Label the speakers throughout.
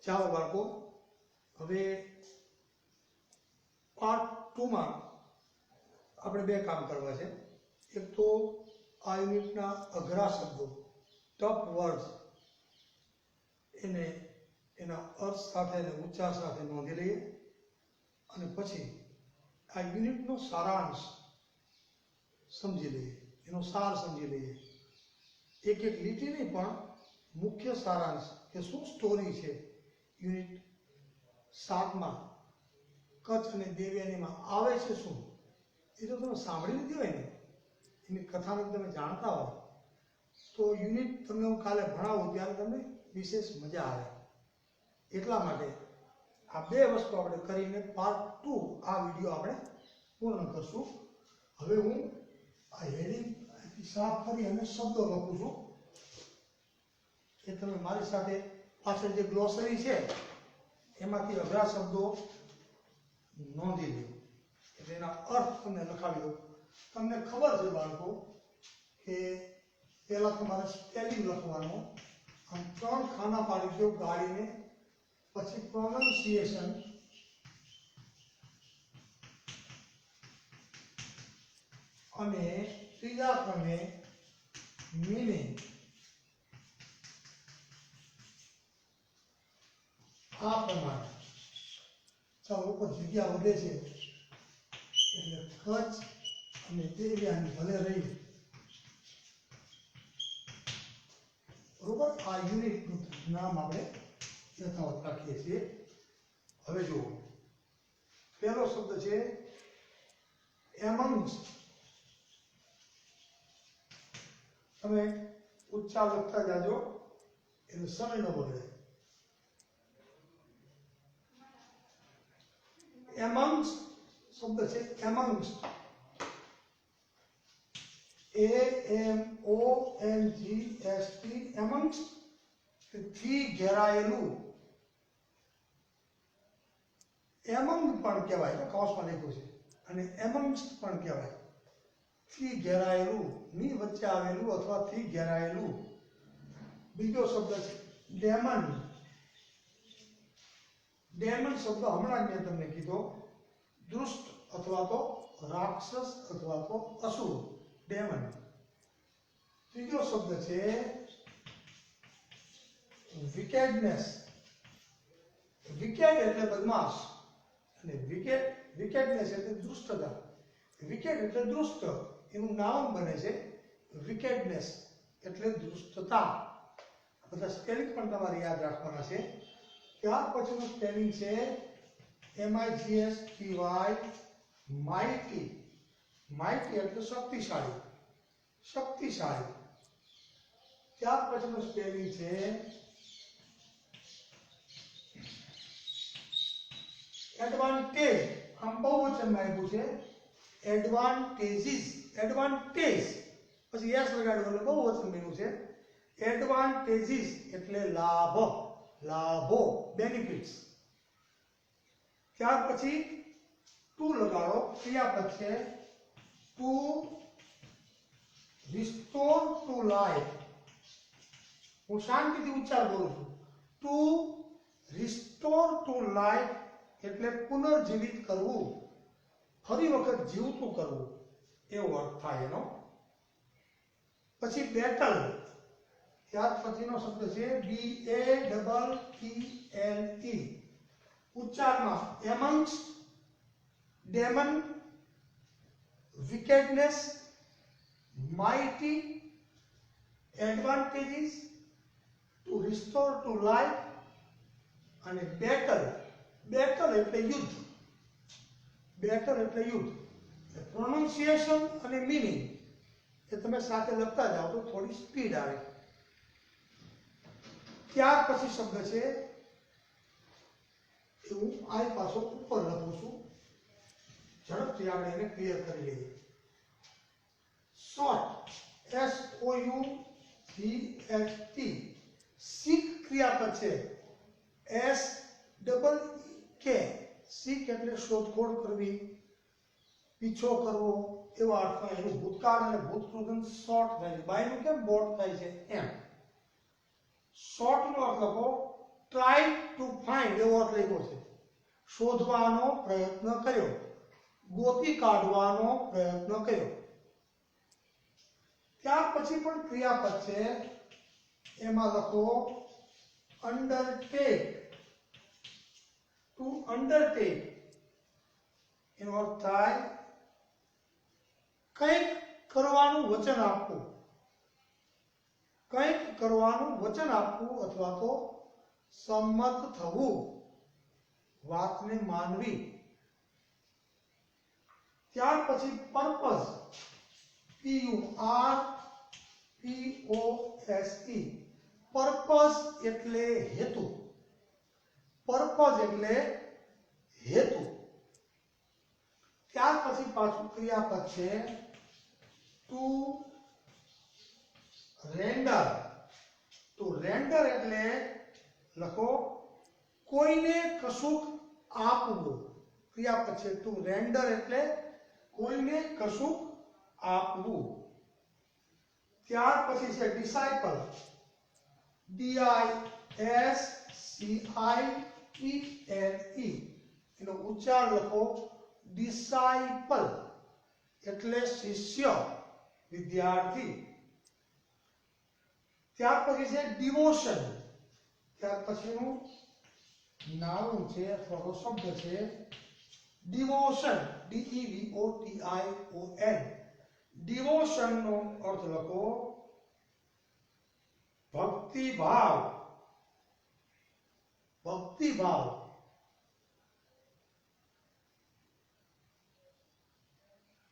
Speaker 1: ચાલો બાળકો, હવે પાર્ટ 2 માં આપણે બે કામ કરવા છે. એક તો આ યુનિટના અઘરા શબ્દો, ટફ વર્ડ્સ, એને એના અર્થ સાથે અને ઉચ્ચાર સાથે નોંધી લઈએ, અને પછી આ યુનિટનો સારાંશ સમજી લઈએ, એનો સાર સમજી લઈએ. એક એક લીટી નહીં પણ મુખ્ય સારાંશ કે શું સ્ટોરી છે યુનિટ 7 માં કચ્છ અને દેવયાનીમાં આવે છે શું, એ તો તમે સાંભળી લીધી હોય ને, એની કથાને તમે જાણતા હો તો યુનિટ તમને હું કાલે ભણાવું ત્યારે તમને વિશેષ મજા આવે. એટલા માટે આ બે વસ્તુ આપણે કરીને પાર્ટ 2 આ વિડીયો આપણે પૂર્ણ કરશું. હવે હું આ હેડિંગ સાફ કરી અને શબ્દો લખું છું, એ તમે મારી સાથે પાછળ જે ગ્લોસરી છે એમાંથી અઘરા શબ્દો નોંધી લો, એટલે એના અર્થ તમને લખાવી દો. તમને ખબર છે બાળકો કે પહેલા તમારે સ્પેલિંગ લખવાનો, આમ 3 ખાના પાડી દો ગાડીને, પછી પ્રોનન્સિએશન, અને ત્રીજા ક્રમે મીનિંગ. આ પ્રમાણે ચાલો ઉપર જગ્યા વધે છે એટલે કચ્છ અને દેવયાની ભલે રહી, બરોબર. આ યુનિટનું નામ આપણે યથાવત રાખીએ છીએ. હવે જુઓ, પહેલો શબ્દ છે એમંગ્સ્ટ. તમે ઉચ્ચાર લખતા જાજો એટલે સમય ન બગડે. એમંગ્સ્ટ શબ્દ છે, એમંગ્સ્ટ, AMONGST, એમંગ્સ્ટ, થી ઘેરાયેલું. એમંગ પણ કહેવાય, કૌંસમાં લખ્યું છે, અને એમંગ્સ્ટ પણ કહેવાય. થી ઘેરાયેલું, ની વચ્ચે આવેલું અથવા થી ઘેરાયેલું. બીજો શબ્દ છે ડેમન. ડેમન શબ્દ હમણાં જ મેં તમને કીધો, દુષ્ટ અથવા તો રાક્ષસ અથવા તો અસુર, ડેમન. ત્રીજો શબ્દ છે વિકેડનેસ. વિકેડ એટલે બદમાશ, અને વિકેડનેસ એટલે દુષ્ટતા. વિકેડ એટલે દુષ્ટ, એનું નામ બને છે વિકેડનેસ એટલે દુષ્ટતા. બધા સ્પેલિંગ પણ તમારે યાદ રાખવાના છે. ત્યાર પછીનું સ્પેલિંગ છે MIGSTY, માઇટી. માઇટી એટલે શક્તિશાળી, શક્તિશાળી. ત્યાર પછીનું સ્પેલિંગ છે એડવાન્ટેજ. આમ બહુવચનમાં આપ્યું છે એડવાન્ટેજીસ, એડવાન્ટેજ, પછી એસ લગાડ્યું એટલે બહુવચન બન્યું છે એડવાન્ટેજીસ એટલે લાભ, લાભો, બેનિફિટ્સ. ત્યાર પછી ટુ લગાડો, ક્રિયાપદ છે ટુ રિસ્ટોર ટુ લાઈફ. હું શાંતિથી ઉચ્ચાર કરું છું. ટુ રિસ્ટોર ટુ લાઈફ એટલે પુનર્જીવિત કરવું, ફરી વખત જીવતું કરવું, એવો અર્થ થાય એનો. પછી બેટલ. ત્યાર પછીનો શબ્દ છે BATTLE. ઉચ્ચારમાં amongst, demon, wickedness, mighty, advantages, to restore to life અને બેટલ. બેટલ એટલે યુદ્ધ, બેટલ એટલે યુદ્ધ. પ્રોનન્સિએશન અને મીનિંગ એ તમે સાથે લખતા જાઓ તો થોડી સ્પીડ આવે. ત્યાર પછી શબ્દ છે, હું આ પાછો ઉપર લખું છું, ઝડપથી આપણે એને ક્લિયર કરી લઈએ. Short, SOUGHT. સીક ક્રિયાપદ છે SEEK. સીક એટલે શોધખોળ કરવી, પીછો કરવો, એવા અર્થમાં એનું ભૂતકાળ અને ભૂતકૃત શોર્ટ થાય છે. બાયનું કેમ બોટ થાય છે એમ. શોર્ટ નો અર્થ લખો ટ્રાય ટુ ફાઇન્ડ એવો અર્થ લખ્યો છે. શોધવાનો પ્રયત્ન કર્યો, ગોતી કાઢવાનો પ્રયત્ન કર્યો. ત્યાર પછી પણ ક્રિયાપદ છે, એમાં લખો અંડરટેક. ટુ અંડરટેક એનો અર્થ થાય કંઈક કરવાનું વચન આપવું, કંઈક કરવાનું વચન આપવું અથવા તો સંમત થવું, વાતને માનવી. ત્યાર પછી પર્પઝ, PURPOSE, પર્પઝ એટલે હેતુ, પર્પઝ એટલે હેતુ. ત્યાર પછી પાછું ક્રિયાપદ છે ટુ રેન્ડર. ટુ રેન્ડર એટલે લખો કોઈને કશુંક આપવું. ક્રિયાપદ છે ટુ રેન્ડર એટલે કોઈને કશુંક આપવું. ત્યાર પછી છે ડિસાઇપલ, DISCIPLE, એનો ઉચ્ચાર લખો ડિસાઇપલ એટલે શિષ્ય, વિદ્યાર્થી. ત્યાર પછી છે ડિવોશન. ત્યાર પછીનું નાઉન છે અથવા તો શબ્દ છે ડિવોશન, DEVOTION. ડિવોશન નો અર્થ લખો ભક્તિભાવ, ભક્તિભાવ.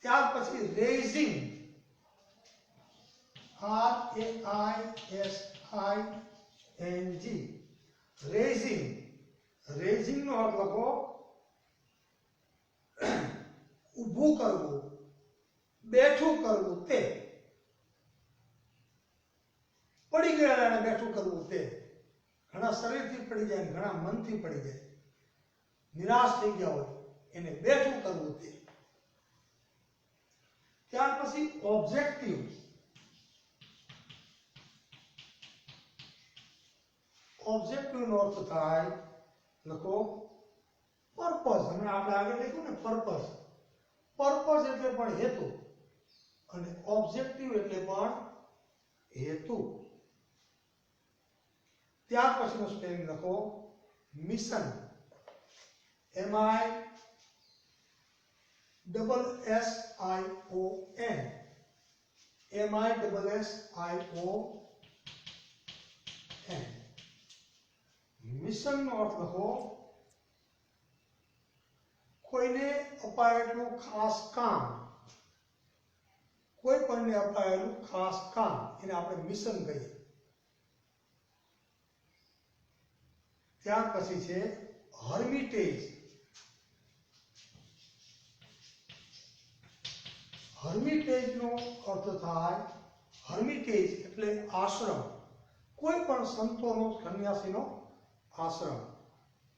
Speaker 1: ત્યાર પછી રેઇઝિંગ, RAISING, રેઇઝિંગ. રેઇઝિંગ નો અર્થ લખો ઊભું કરવું, બેઠું કરવું, તે પડી ગયેલાને બેઠું કરવું. તે ઘણા શરીરથી પડી જાય, ઘણા મનથી પડી જાય, નિરાશ થઈ ગયા હોય એને બેઠું કરવું. તે ત્યાર પછી ઓબ્જેક્ટિવ, ઓબ્જેક્ટિવ નો અર્થ થાય લખો પર્પઝ. હમણાં આપણે આગળ લખ્યું ને પર્પઝ, પર્પઝ એટલે પણ હેતુ અને ઓબ્જેક્ટિવ એટલે પણ હેતુ. ત્યાર પછીનો સ્પેલિંગ લખો મિશન, MISSION, મિશન નો અર્થ લખો કોઈને અપાયેલું ખાસ કામ, કોઈ પણને અપાયેલું ખાસ કામ, એને આપણે મિશન કહીએ. ત્યાર પછી છે હર્મિટેજ. હર્મિટેજ નો અર્થ થાય, હર્મિટેજ એટલે આશ્રમ, કોઈ પણ સંતોનો, સંન્યાસીનો આશ્રમ,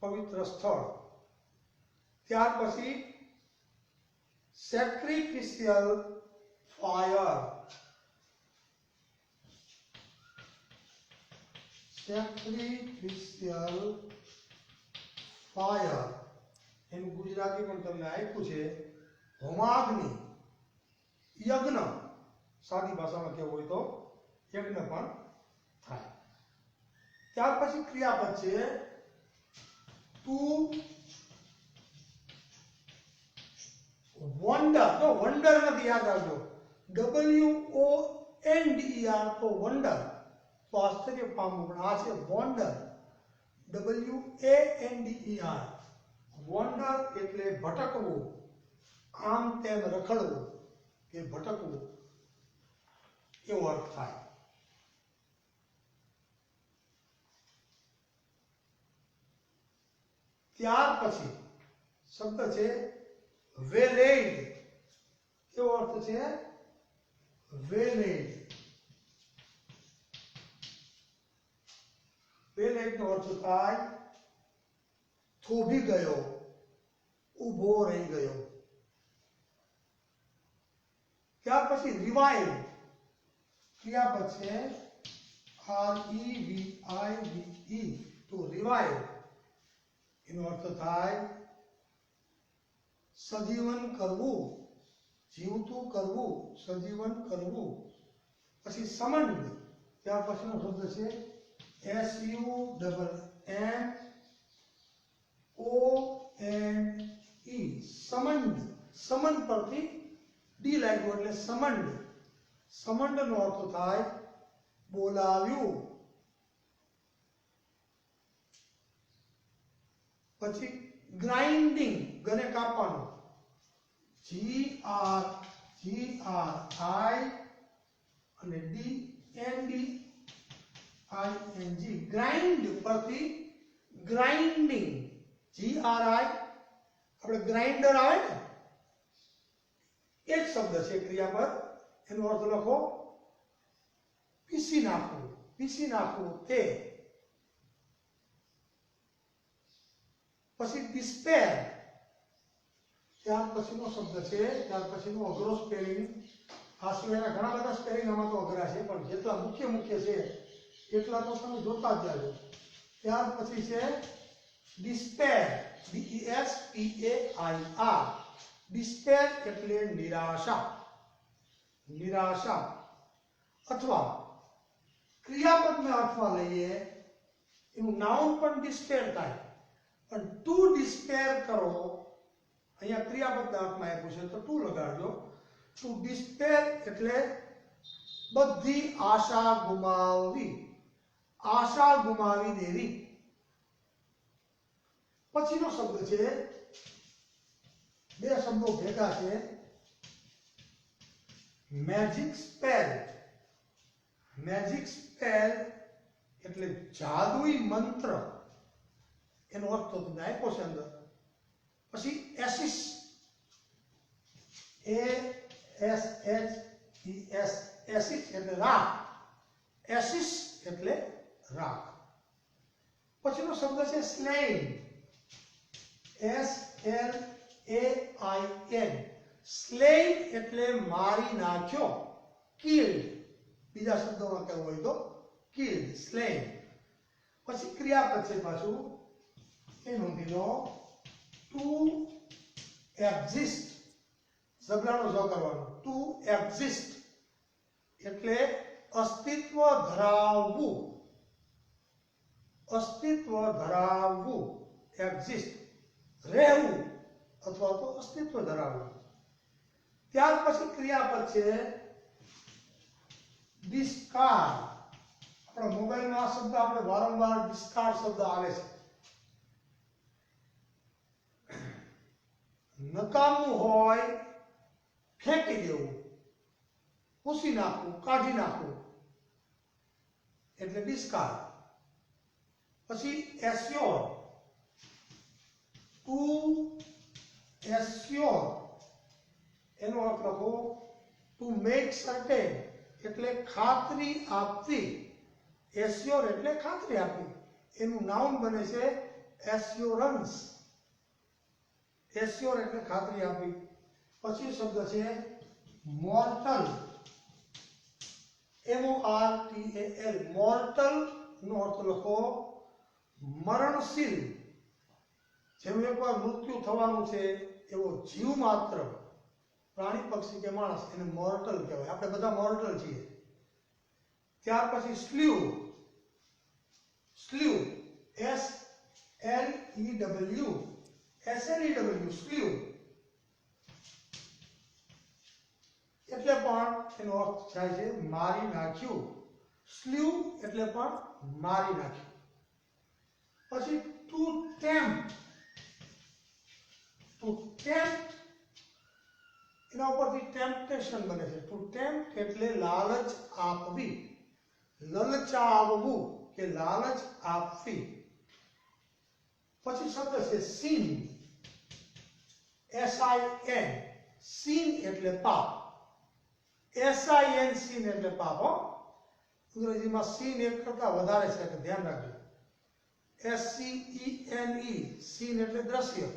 Speaker 1: પવિત્ર સ્થળ. ત્યાર પછી સેક્રિફિશિયલ ફાયર, સેક્રિફિશિયલ ફાયર એનું ગુજરાતી પણ તમને આપ્યું છે હોમાગ્નિ, યજ્ઞ. સાદી ભાષામાં કહેવું હોય તો યજ્ઞ પણ થાય. ત્યાર પછી ક્રિયાપદ છે ટુ વન્ડર. તો વન્ડર નથી, યાદ રાખજો, WONDER તો વન્ડર, તો આશ્ચર્ય પામવું. પણ આ છે વન્ડર, WANDER. વન્ડર એટલે ભટકવું, આમ તેમ રખડવું કે ભટકવું એવો અર્થ થાય. ત્યાર પછી શબ્દ છે વેલેડ. કેવો અર્થ છે વેલેડ? વેલેડ નો અર્થ થાય થોભી ગયો, ઊભો રહી ગયો. ત્યાર પછી રિવાઇવ. ક્રિયાપદ છે REVIVE, ટુ રિવાઇવ એનો અર્થ થાય સજીવન કરવું, જીવતું કરવું, સજીવન કરવું. પછી સમન્ડ, ત્યાર પછીનો શબ્દ છે SUMMONE, સમન્ડ. સમન પરથી ડી લાગ્યું એટલે સમન્ડ. સમન્ડ નો અર્થ થાય બોલાવ્યું. પછી ગ્રાઇન્ડિંગ, ગને કાપવાનું, GRIND અને DNDING, ગ્રાઇન્ડ પરથી ગ્રાઇન્ડિંગ. GRI આપણે ગ્રાઇન્ડર આવે ને એ જ શબ્દ છે ક્રિયાપદ. એનો અર્થ લખો પીસી નાખવું, પીસી નાખવું તે. પછી ડિસ્પેર, ત્યાર પછીનો શબ્દ છે, ત્યાર પછીનો અઘરો સ્પેલિંગ. આ સિવાયના ઘણા બધા સ્પેલિંગ આમાં તો અઘરા છે, પણ જેટલા મુખ્ય છે એટલા તો તમે જોતા જ જાજો. ત્યાર પછી છે ડિસ્પેર, DESPAIR. ડિસ્પેર એટલે નિરાશા, નિરાશા. અથવા ક્રિયાપદને અર્થમાં લઈએ એનું નાઉન પણ ડિસ્પેર થાય, પણ ટુ ડિસ્પેર કરો. અહીંયા ક્રિયાપદના અર્થમાં આપ્યું છે તો ટુ લગાડજો. ટુ ડિસ્પેર એટલે બધી આશા ગુમાવવી, આશા ગુમાવી દેવી. પછીનો શબ્દ છે, બે શબ્દો ભેગા છે, મેજિક સ્પેલ. મેજિક સ્પેલ એટલે જાદુઈ મંત્ર, એનો અર્થ તો તમને આપ્યો છે અંદર. પછી એસિસ, ASHES, એસિસ એટલે રાખ, એસિસ એટલે રાખ. પછીનો શબ્દ છે સ્લેઇન, SLAIN. સ્લેઇન એટલે મારી નાખ્યો, કિલ્ડ. બીજા શબ્દોમાં કહેવું હોય તો કિલ્ડ, સ્લેઇન. પછી ક્રિયાપદ છે પાછું, એ નોંધી લો, ટુ એક્ઝિસ્ટ. ઝબલાનો ઝ કરવાનો, ટુ એક્ઝિસ્ટ એટલે અસ્તિત્વ ધરાવવું, અસ્તિત્વ ધરાવવું. એક્ઝિસ્ટ રહેવું અથવા તો અસ્તિત્વ ધરાવવું. ત્યાર પછી ક્રિયાપદ છે ડિસ્કાર્ડ. આપણા મોબાઈલમાં આ શબ્દ આપણે વારંવાર ડિસ્કાર્ડ શબ્દ આવે છે. નકામું હોય ફેંકી દેવું, ભૂસી નાખવું, કાઢી નાખવું એટલે ડિસ્કાર્ડ. પછી એસ્યોર, ટુ એસ્યોર એનો અર્થ લખો ટુ મેક સર્ટેન એટલે ખાતરી આપવી. એસ્યોર એટલે ખાતરી આપવી. એનું નાઉન બને છે એસ્યોરન્સ. એસ્યોર એટલે ખાતરી આપવી. પછી શબ્દ છે મોર્ટલ, MORTAL. મોર્ટલ નો અર્થ લખો મરણશીલ. જેનું એકવાર મૃત્યુ થવાનું છે એવો જીવ માત્ર, પ્રાણી, પક્ષી કે માણસ, એને મોર્ટલ કહેવાય. આપણે બધા મોર્ટલ છીએ. ત્યાર પછી સ્લ્યુ, સ્લ્યુ SLEW, સ્લ્યુ એટલે પણ એનો અર્થ થાય છે મારી નાખ્યું. સ્લ્યુ એટલે પણ મારી નાખ્યું. પછી ટુ ટેમ્પ્ટ, ટુ ટેમ્પ્ટ એના ઉપરથી ટેમ્પટેશન બને છે. ટુ ટેમ્પ્ટ એટલે લાલચ આપવી, લલચાવવું કે લાલચ આપવી. પછી શબ્દ છે સિન, SIN. સિન એટલે પાપ, SIN, સિન એટલે પાપ. અંગ્રેજીમાં સિન એક કરતા વધારે છે એટલે ધ્યાન રાખજો. SCENE, સિન એટલે દ્રશ્ય.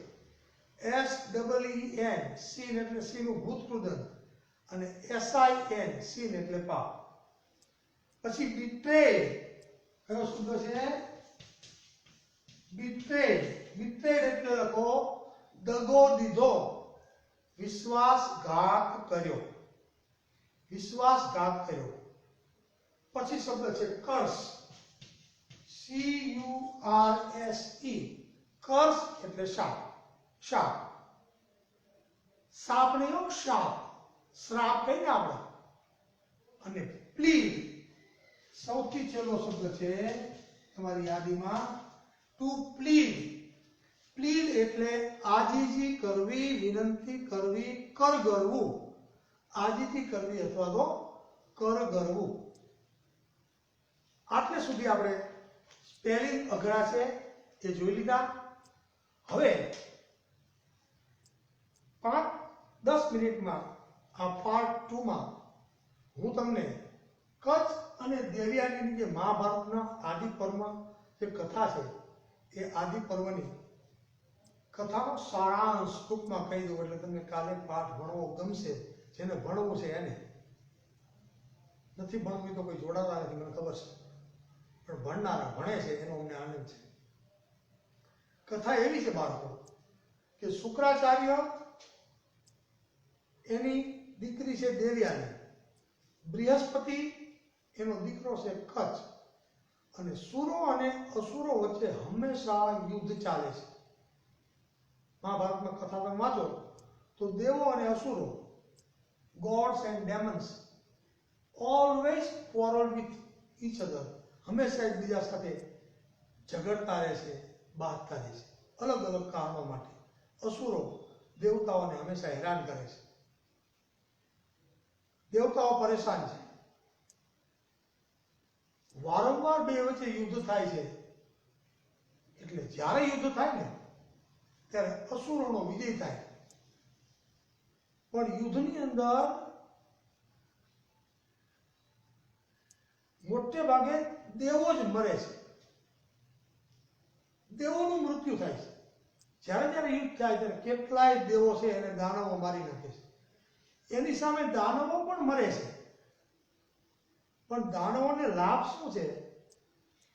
Speaker 1: SEEN, સિન એટલે સીનું ભૂતકૃદન. અને SIN, સિન એટલે પાપ. પછી બીટ્રેડ, કયો શબ્દ છે? betrayed એટલે લખો દગો દીધો, વિશ્વાસઘાત કર્યો, વિશ્વાસઘાત કર્યો. પછી શબ્દ છે કર્સ, CURSE, કર્સ એટલે શાપ, શાપ, સાપ નહીં હો, શાપ, શ્રાપ કહીને આપણે. અને પ્લીડ, સૌથી છેલ્લો શબ્દ છે તમારી યાદીમાં ટુ પ્લીડ. પ્લીડ એટલે આજીજી કરવી, વિનંતી કરવી, કરગરવું, આજીજી કરવી અથવા તો કરગરવું. આટલે સુધી આપણે સ્પેલિંગ અઘરા છે એ જોઈ લીધા. હવે 5-10 મિનિટમાં આ પાર્ટ 2 માં હું તમને કચ્છ અને દેવયાનીની જે મહાભારતના આદિ પર્વ જે કથા છે એ આદિ પર્વની કથાનો સારાંશ ટૂંકમાં કહી દઉં એટલે તમને કાલે પાઠ ભણવો ગમશે. જેને ભણવું છે એને, નથી ભણવું તો કોઈ જોડાતા નથી મને ખબર છે, પણ ભણનારા ભણે છે એનો અમને આનંદ છે. કથા એવી છે બાળકો કે શુક્રાચાર્ય, એની દીકરી છે દેવયાની, બૃહસ્પતિ એનો દીકરો છે કચ્છ, અને સુરો અને અસુરો વચ્ચે હંમેશા યુદ્ધ ચાલે છે. મહાભારતમાં કથા તમે વાંચો તો દેવો અને અસુરો, gods and demons, always quarrel with each other, હંમેશા એકબીજા સાથે ઝઘડતા રહે છે, બાંધતા રહે છે, અલગ અલગ કારણો માટે. અસુરો દેવતાઓને હંમેશા હેરાન કરે છે, દેવતાઓ પરેશાન છે, વારંવાર બે વચ્ચે યુદ્ધ થાય છે. એટલે જ્યારે યુદ્ધ થાય ને ત્યારે અસુરોનો વિજય થાય. પણ યુદ્ધની અંદર મોટે ભાગે દેવો જ મરે છે, દેવોનું મૃત્યુ થાય છે. જ્યારે જ્યારે યુદ્ધ થાય ત્યારે કેટલાય દેવો છે એને દાનવો મારી નાખે છે. એની સામે દાનવો પણ મરે છે. પણ દાનવોને લાભ શું છે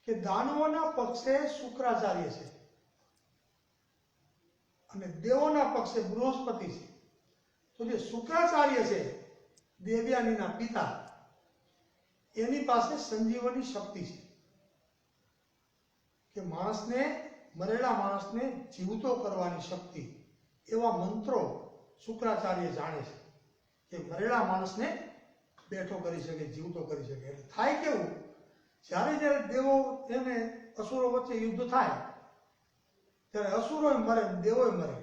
Speaker 1: કે દાનવોના પક્ષે શુક્રાચાર્ય છે અને દેવોના પક્ષે બૃહસ્પતિ છે. તો જે શુક્રાચાર્ય છે દેવયાનીના પિતા, એની પાસે સંજીવની શક્તિ છે કે માણસને, મરેલા માણસને જીવતો કરવાની શક્તિ. એવા મંત્રો શુક્રાચાર્ય જાણે છે કે મરેલા માણસને બેઠો કરી શકે, જીવતો કરી શકે. એટલે થાય કેવું, જ્યારે જ્યારે દેવો એને અસુરો વચ્ચે યુદ્ધ થાય ત્યારે અસુરોય મરે, દેવોય મરે.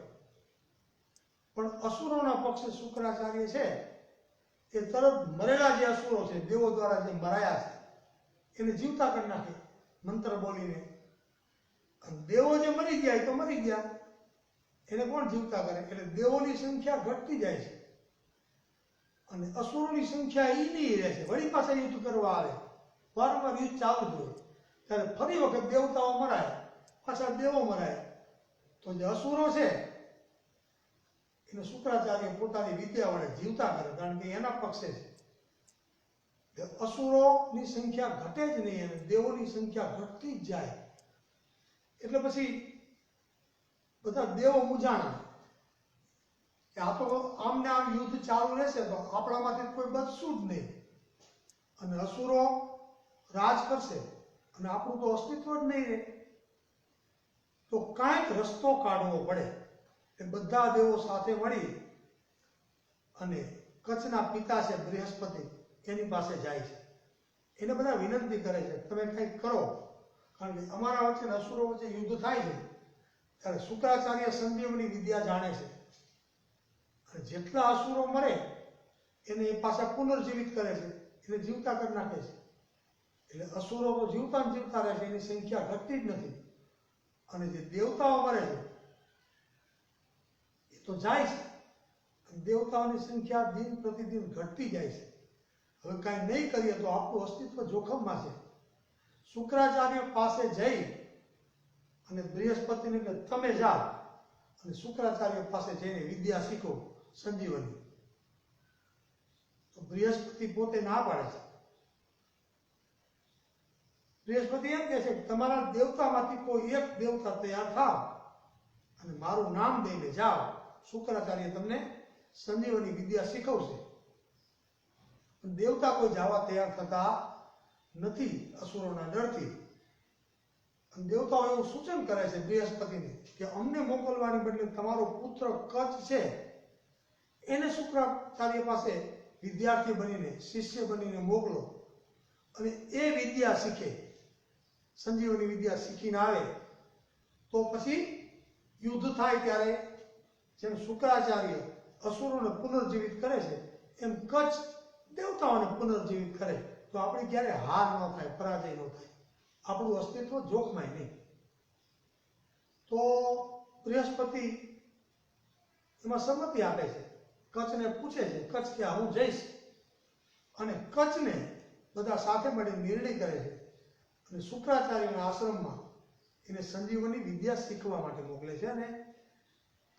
Speaker 1: પણ અસુરોના પક્ષે શુક્રાચાર્ય છે એ તરત મરેલા જે અસુરો છે, દેવો દ્વારા જે મરાયા છે એને જીવતા કરી નાખે મંત્ર બોલીને. દેવો જે મરી ગયા એ તો મરી ગયા, એને કોણ જીવતા કરે? એટલે દેવોની સંખ્યા ઘટતી જાય છે અને અસુરોની સંખ્યા ઈની રહે છે. વળી પાછા યુદ્ધ કરવા આવે, વારંવાર યુદ્ધ ચાલુ જ હોય. ત્યારે ફરી વખત દેવતાઓ મરાય, પાછા દેવો મરાય. તો જે અસુરો છે એને શુક્રાચાર્ય પોતાની વિદ્યા વડે જીવતા કરે, કારણ કે એના પક્ષે છે. અસુરોની સંખ્યા ઘટે જ નહીં અને દેવોની સંખ્યા ઘટતી જ જાય. એટલે પછી બધા દેવો મૂંઝાણા કે આ તો આમને આમ યુદ્ધ ચાલુ રહેશે તો આપણામાંથી કોઈ બચશું જ નહીં અને અસુરો રાજ કરશે અને આપણું તો અસ્તિત્વ જ નહીં રહે. તો કાંઈક રસ્તો કાઢવો પડે. એ બધા દેવો સાથે મળી અને કચ્છના પિતા છે બૃહસ્પતિ, એની પાસે જાય છે. એને બધા વિનંતી કરે છે તમે કંઈક કરો, કારણ કે અમારા વચ્ચે અસુરો વચ્ચે યુદ્ધ થાય છે. ત્યારે શુક્રાચાર્ય સંજીવની વિદ્યા જાણે છે અને જેટલા અસુરો મરે એને એ પાછા પુનર્જીવિત કરે છે, એને જીવતા કરી નાખે છે. એટલે અસુરો તો જીવતા ને જીવતા રહે છે, એની સંખ્યા ઘટતી જ નથી. અને જે દેવતાઓ મરે છે એ તો જાય છે, દેવતાઓની સંખ્યા દિન પ્રતિદિન ઘટતી જાય છે. હવે કાંઈ નહીં કરીએ તો આપણું અસ્તિત્વ જોખમમાં છે. શુક્રાચાર્ય પાસે જઈ અને બૃહસ્પતિને કે તમે જાઓ અને શુક્રાચાર્ય પાસે જઈને વિદ્યા શીખો સંજીવની. તો બૃહસ્પતિ પોતે ના પાડે છે બૃહસ્પતિ એમ કહે છે કે તમારા દેવતામાંથી કોઈ એક દેવતા તૈયાર થાવ અને મારું નામ દઈને જાઓ, શુક્રાચાર્ય તમને સંજીવની વિદ્યા શીખવશે. દેવતા કોઈ જવા તૈયાર થતા નથી અસુરોના ડરથી. અને દેવતાઓ એવું સૂચન કરે છે બૃહસ્પતિને કે અમને મોકલવાની બદલે તમારો પુત્ર કચ્છ છે એને શુક્રાચાર્ય પાસે વિદ્યાર્થી બનીને, શિષ્ય બનીને મોકલો અને એ વિદ્યા શીખે, સંજીવની વિદ્યા શીખીને આવે તો પછી યુદ્ધ થાય ત્યારે જેમ શુક્રાચાર્ય અસુરોને પુનર્જીવિત કરે છે એમ કચ્છ દેવતાઓને પુનર્જીવિત કરે તો આપણે ક્યારે હાર ન થાય, પરાજય ન થાય, આપણું અસ્તિત્વ જોખમાય નહીં. તો બૃહસ્પતિ એમાં સંમતિ આપે છે, કચ્છને પૂછે છે. કચ્છ કે હું જઈશ અને કચ્છને બધા સાથે મળીને નિર્ણય કરે છે અને શુક્રાચાર્યના આશ્રમમાં એને સંજીવની વિદ્યા શીખવા માટે મોકલે છે. અને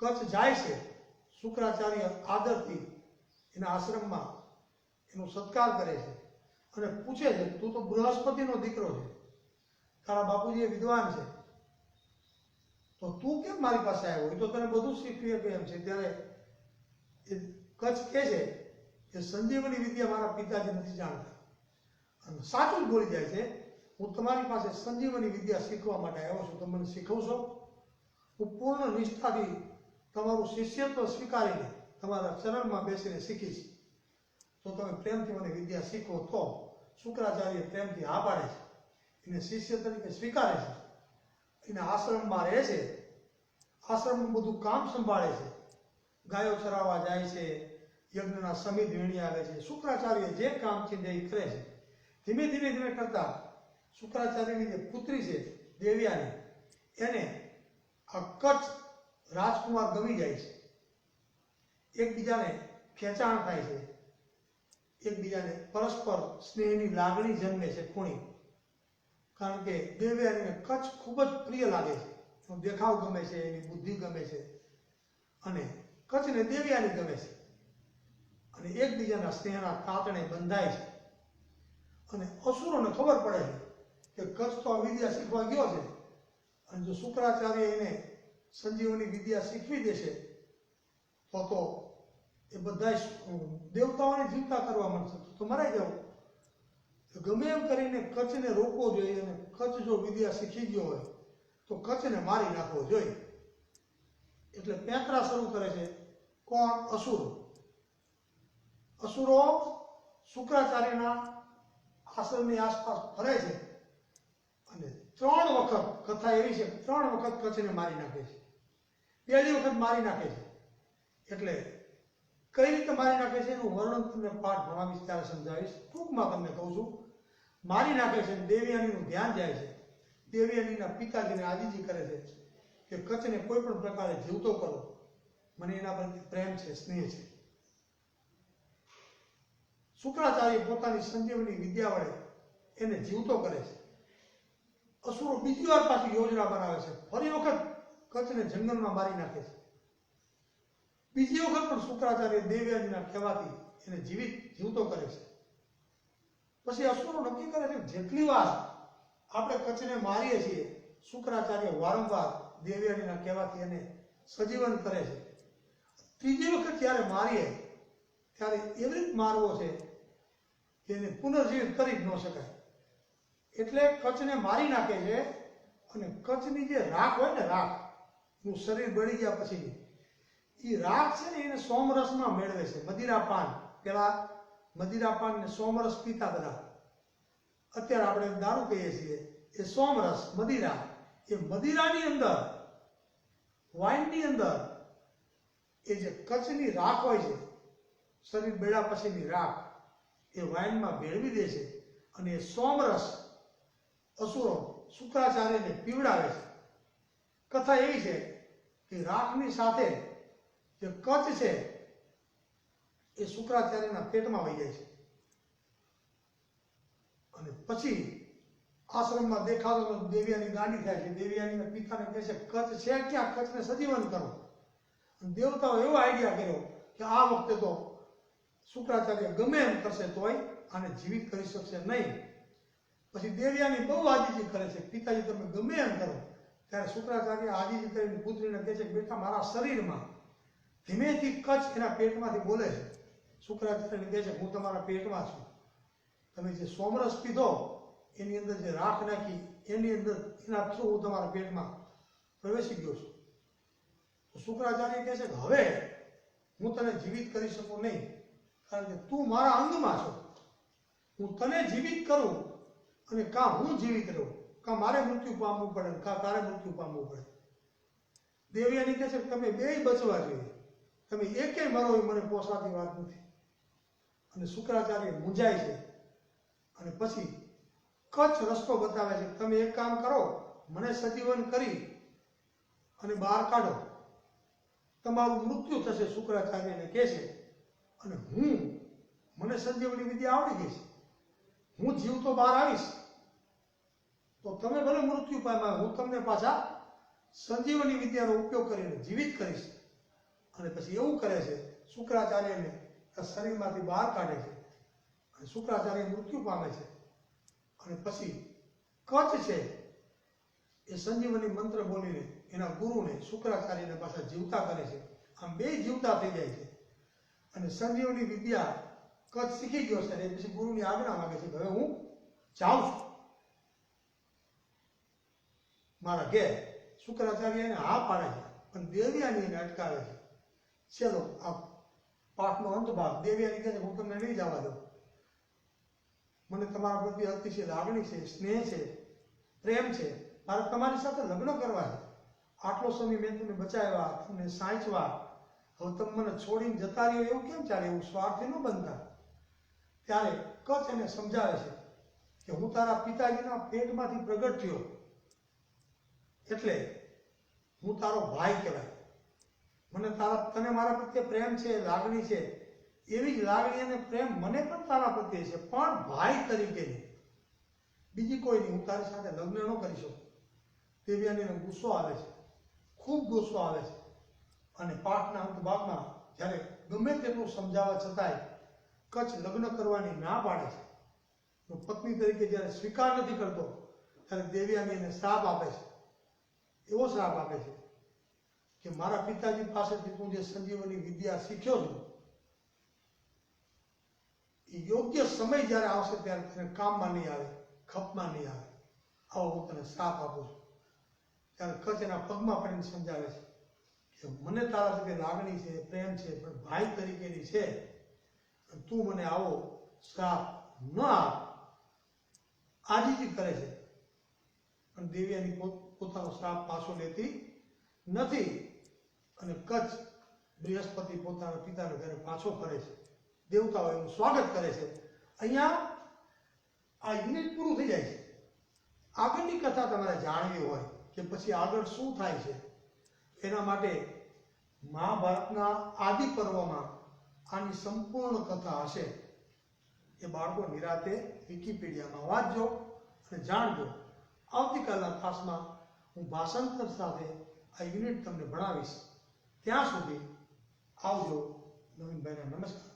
Speaker 1: કચ્છ જાય છે. શુક્રાચાર્ય આદરથી એના આશ્રમમાં એનો સત્કાર કરે છે અને પૂછે છે તું તો બૃહસ્પતિનો દીકરો છે, તારા બાપુજી વિદ્વાન છે, તો તું કેમ મારી પાસે આવ્યો? એ તો તને બધું શીખવી શકે એમ છે. ત્યારે એ કચ્છ કહે છે કે સંજીવની વિદ્યા મારા પિતાજી નથી જાણતા. અને સાચું જ બોલી જાય છે, હું તમારી પાસે સંજીવની વિદ્યા શીખવા માટે આવ્યો છું, તમે મને શીખવશો? હું પૂર્ણ નિષ્ઠાથી તમારું શિષ્યત્વ સ્વીકારીને તમારા ચરણમાં બેસીને શીખીશ, તો તમે પ્રેમથી મને વિદ્યા શીખો. તો શુક્રાચાર્ય પ્રેમથી હા પાડે છે, એને શિષ્ય તરીકે સ્વીકારે છે, એના આશ્રમમાં રહે છે, આશ્રમનું બધું કામ સંભાળે છે, ગાયો ચરાવવા જાય છે, યજ્ઞના સમિત વીણી આવે છે. શુક્રાચાર્ય જે કામ છે એ કરે છે. ધીમે ધીમે કરતા શુક્રાચાર્યની જે પુત્રી છે દેવ્યાની, એને આ કચ્છ રાજકુમાર ગમી જાય છે. એકબીજાને ખેંચાણ થાય છે, એકબીજાને પરસ્પર સ્નેહની લાગણી જન્મે છે ખૂણી. કારણ કે દેવ્યાનીને કચ્છ ખૂબ જ પ્રિય લાગે છે, એનો દેખાવ ગમે છે, એની બુદ્ધિ ગમે છે અને કચ્છને દેવ્યાની ગમે છે અને એકબીજાના સ્નેહના તાતણે બંધાય છે. અને અસુરોને ખબર પડે છે કે કચ્છ તો આ વિદ્યા શીખવા ગયો છે અને જો શુક્રાચાર્ય એને સંજીવની વિદ્યા શીખવી દેશે તો એ બધા દેવતાઓને જીવતા કરવા માંડશે, તો મરાઈ જવું. ગમે એમ કરીને કચ્છને રોકવો જોઈએ અને કચ્છ જો વિદ્યા શીખી ગયો હોય તો કચ્છને મારી નાખવો જોઈએ. એટલે પેંતરા શરૂ કરે છે. કોણ? અસુરો. અસુરો શુક્રાચાર્યના આશ્રમની આસપાસ ફરે છે અને 3 વખત, કથા એવી છે 3 વખત કચ્છને મારી નાખે છે. પહેલી વખત મારી નાખે છે એટલે કઈ રીતે મારી નાખે છે એનું વર્ણન તમને પાઠ ભણાવીશ ત્યારે સમજાવીશ. ટૂંકમાં તમને કહું છું. મારી નાખે છે. દેવયાનીનું ધ્યાન જાય છે. દેવયાનીના પિતાજીને આજીજી કરે છે કે કચ્છને કોઈ પણ પ્રકારે જીવતો કરો, મને એના પ્રત્યે પ્રેમ છે, સ્નેહ છે. શુક્રાચાર્ય પોતાની સંજીવની વિદ્યા વડે એને જીવતો કરે છે. અસુરો બીજી વાર પાછી યોજના બનાવે છે, ફરી વખત કચ્છને જંગલમાં મારી નાખે છે. બીજી વખત પણ શુક્રાચાર્ય દેવયાનીના કહેવાથી એને જીવતો કરે છે. પછી અસુરો નક્કી કરે છે જેટલી વાર આપણે કચ્છને મારીએ છીએ, શુક્રાચાર્ય વારંવાર દેવયાનીના કહેવાથી એને સજીવન કરે છે. ત્રીજી વખત જ્યારે મારીએ ત્યારે એવી રીતે મારવો છે કે એને પુનર્જીવિત કરી જ ન શકાય. એટલે કચ્છને મારી નાખે છે અને કચ્છની જે રાખ હોય ને, રાખ, એનું શરીર બળી ગયા પછીની એ રાખ છે ને એને સોમરસમાં મેળવે છે. મદિરાપાન, પેલા મદિરાપાન ને સોમરસ પીતા બધા. અત્યારે આપણે દારૂ કહીએ છીએ, એ સોમરસ, મદિરા. એ મદિરાની અંદર, વાઇનની અંદર એ જે કચ્છની રાખ હોય છે, શરીર બળ્યા પછીની રાખ, એ વાઇનમાં ભેળવી દે છે અને એ સોમરસ અસુરો શુક્રાચાર્યને પીવડાવે છે. કથા એવી છે કે રાખની સાથે જે કચ્છ છે એ શુક્રાચાર્યના પેટમાં વહી જાય છે અને પછી આશ્રમમાં દેખાતો દેવ્યાની ગાંડી થાય છે. દેવ્યાનીના પિતાને કહે છે કચ્છ છે ક્યાં, કચ્છને સજીવન કરો. અને દેવતાઓ એવો આઈડિયા કર્યો કે આ વખતે તો શુક્રાચાર્ય ગમે એમ કરશે તોય આને જીવિત કરી શકશે નહીં. પછી દેવયાની બહુ આજીજી કરે છે, પિતાજી તમે ગમે એમ કરો. ત્યારે શુક્રાચાર્ય આજીજી કરીને પુત્રીને કહે છે કે બેટા મારા શરીરમાં ધીમેથી કચ્છ એના પેટમાંથી બોલે છે. શુક્રાચાર્યને કહે છે હું તમારા પેટમાં છું, તમે જે સોમરસ પીધો એની અંદર જે રાખ નાખી એની અંદર એના થ્રુ હું તમારા પેટમાં પ્રવેશી ગયો છું. તો શુક્રાચાર્ય કહે છે કે હવે હું તને જીવિત કરી શકું નહીં, કારણ કે તું મારા અંગમાં છો. હું તને જીવિત કરું અને કાં હું જીવિત રહું, કાં મારે મૃત્યુ પામવું પડે કાં તારે મૃત્યુ પામવું પડે. દેવયાની કહે છે કે તમે બેય બચવા જોઈએ, તમે એકેય મરો એ મને પોસાતી વાત નથી. અને શુક્રાચાર્ય મૂંઝાય છે અને પછી કચ્છ રસ્તો બતાવે છે. તમે એક કામ કરો, મને સજીવન કરી અને બહાર કાઢો, તમારું મૃત્યુ થશે. શુક્રાચાર્યને કહે છે અને મને સંજીવની વિદ્યા આવડી ગઈ છે, હું જીવતો બહાર આવીશ તો તમે ભલે મૃત્યુ પામ્યા, હું તમને પાછા સંજીવની વિદ્યાનો ઉપયોગ કરીને જીવિત કરીશ. અને પછી એવું કરે છે, શુક્રાચાર્યને શરીરમાંથી બહાર કાઢે છે અને શુક્રાચાર્ય મૃત્યુ પામે છે. અને પછી કચ્છ છે એ સંજીવની મંત્ર બોલીને એના ગુરુને શુક્રાચાર્યને પાછા જીવતા કરે છે. આમ બે જીવતા થઈ જાય છે અને સંજીવની વિદ્યા કચ્છ શીખી ગયો છે. પછી ગુરુની આજ્ઞા માંગે છે કે હવે હું જાઉં છું મારા ઘેર. શુક્રાચાર્ય એને હા પાડે છે પણ દેવયાની એને અટકાવે છે. ચલો આ પાઠનો અંત ભાગ. દેવયાની કહે છે હું તમને નહીં જવા દઉં, મને તમારા પ્રત્યે અતિશય લાગણી છે, સ્નેહ છે, પ્રેમ છે, મારે તમારી સાથે લગ્ન કરવા છે. આટલો સમય મેં તમને બચાવ્યા, તમને સાચવા, હવે તમે મને છોડીને જતા રહ્યો એવું કેમ ચાલે? એવું સ્વાર્થી ન બનતા. ત્યારે કચ્છ એને સમજાવે છે કે હું તારા પિતાજીના પેટમાંથી પ્રગટ થયો એટલે હું તારો ભાઈ કહેવાય. તને મારા પ્રત્યે પ્રેમ છે, લાગણી છે, એવી જ લાગણી અને પ્રેમ મને પણ તારા પ્રત્યે છે, પણ ભાઈ તરીકેની, બીજી કોઈ નહીં. હું તારી સાથે લગ્ન ન કરી શકું. દેવયાનીને ગુસ્સો આવે છે, ખૂબ ગુસ્સો આવે છે. અને પાઠના અંત ભાગમાં જ્યારે ગમે તેટલું સમજાવવા છતાંય કચ્છ લગ્ન કરવાની ના પાડે છે. તો પત્ની તરીકે જ્યારે સ્વીકાર નથી કરતો ત્યારે દેવયાની એને શ્રાપ આપે છે. એવો શ્રાપ આપે છે કે મારા પિતાજી પાસેથી તું જે સંજીવની વિદ્યા શીખ્યો છું એ યોગ્ય સમય જ્યારે આવશે ત્યારે તને કામમાં નહીં આવે, ખપમાં નહીં આવે. આવો હું તને શ્રાપ આપું છું. ત્યારે કચ્છ એના પગમાં પડીને સમજાવે છે કે મને તારા સાથે લાગણી છે, પ્રેમ છે, પણ ભાઈ તરીકેની છે. તું મને આવો શ્રાપ ન આપ. આજીજી કરે છે પણ દેવયાની પોતાનો શ્રાપ પાછો લેતી નથી અને કચ્છ બૃહસ્પતિ પોતાના પિતાના ઘરે પાછો ફરે છે. દેવતાઓ એનું સ્વાગત કરે છે. અહીંયા આ યુનિટ પૂરું થઈ જાય છે. આગળની કથા તમારે જાણવી હોય કે પછી આગળ શું થાય છે એના માટે મહાભારતના આદિ પર્વમાં આની સંપૂર્ણ કથા હશે. એ બાળકો નિરાતે વિકિપીડિયામાં વાંચજો અને જાણજો. આવતીકાલના ક્લાસમાં હું ભાષાંતર સાથે આ યુનિટ તમને ભણાવીશ. ત્યાં સુધી આવજો. નવીનભાઈને નમસ્કાર.